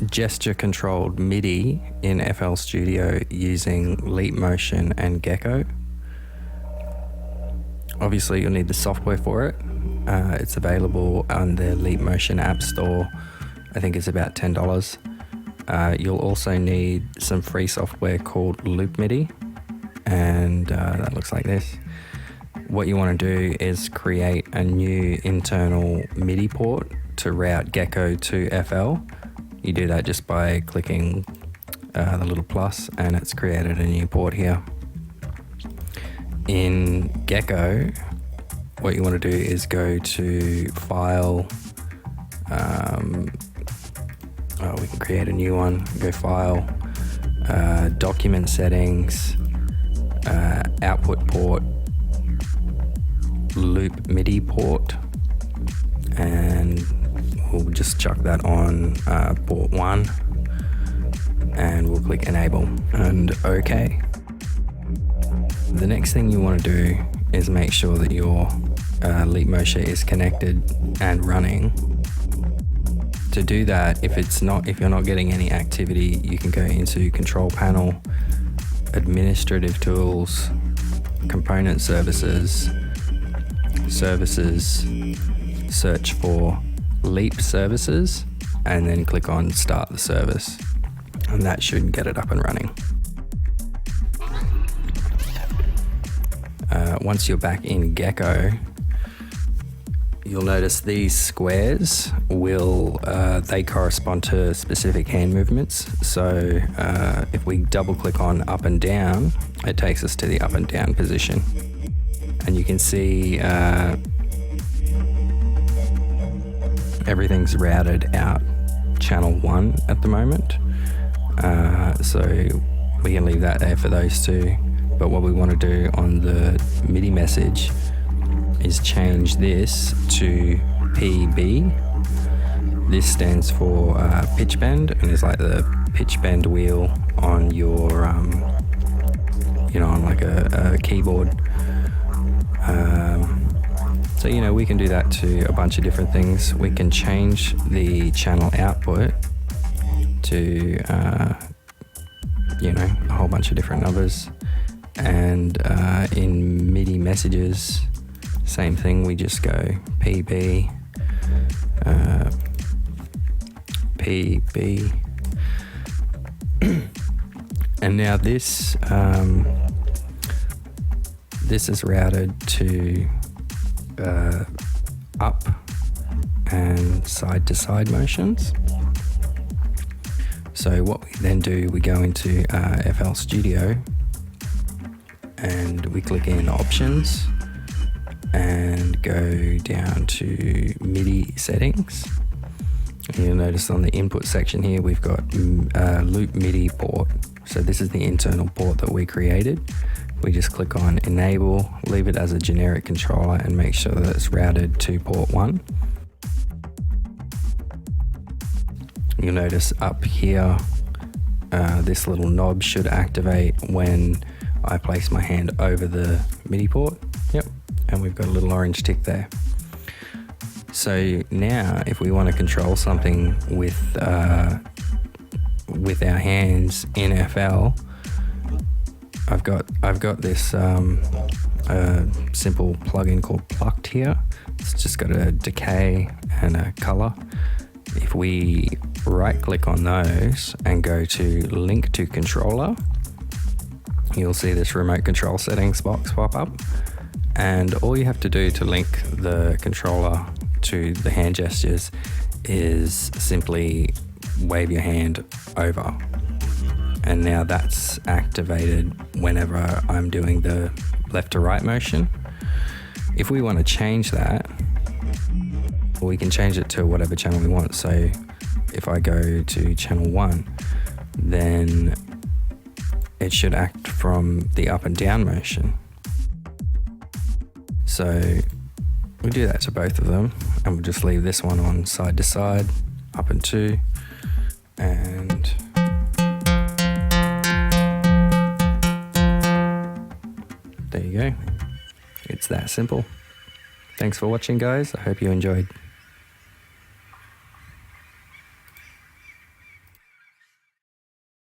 gesture controlled MIDI in FL Studio using Leapmotion and GECO. Obviously you'll need the software for it. It's available on the Leapmotion App Store. I think it's about $10. You'll also need some free software called Loop MIDI, and that looks like this. What you want to do is create a new internal MIDI port to route GECO to FL. You do that just by clicking the little plus, and it's created a new port here. In GECO, what you want to do is go to File, we can create a new one, go File, Document Settings, Output Port, Loop MIDI port, and we'll just chuck that on port 1, and we'll click Enable and OK. The next thing you want to do is make sure that your Leapmotion is connected and running. To do that, if you're not getting any activity, you can go into Control Panel, Administrative Tools, Component Services, search for Leap Services, and then click on Start the Service, and that should get it up and running. Once you're back in GECO, you'll notice these squares they correspond to specific hand movements. So if we double click on up and down, it takes us to the up and down position. And you can see everything's routed out channel 1 at the moment. So we can leave that there for those two. But what we want to do on the MIDI message is change this to PB. This stands for pitch bend, and it's like the pitch bend wheel on your, on like a keyboard. So, we can do that to a bunch of different things. We can change the channel output to, a whole bunch of different numbers. And in MIDI messages, same thing, we just go PB, PB. And now this is routed to up and side to side motions. So what we then do, we go into FL Studio and we click in Options and go down to MIDI settings. And you'll notice on the input section here we've got Loop MIDI port. So this is the internal port that we created. We just click on Enable, leave it as a generic controller, and make sure that it's routed to port 1. You'll notice up here this little knob should activate when I place my hand over the MIDI port. Yep, and we've got a little orange tick there. So now if we want to control something with our hands in FL, I've got this simple plugin called Plucked here. It's just got a decay and a color. If we right click on those and go to link to controller, you'll see this remote control settings box pop up, and all you have to do to link the controller to the hand gestures is simply wave your hand over, and now that's activated whenever I'm doing the left to right motion. If we want to change that, we can change it to whatever channel we want. So if I go to channel 1, then it should act from the up and down motion. So we do that to both of them, and we'll just leave this one on side to side, up and 2, and there you go. It's that simple. Thanks for watching, guys. I hope you enjoyed.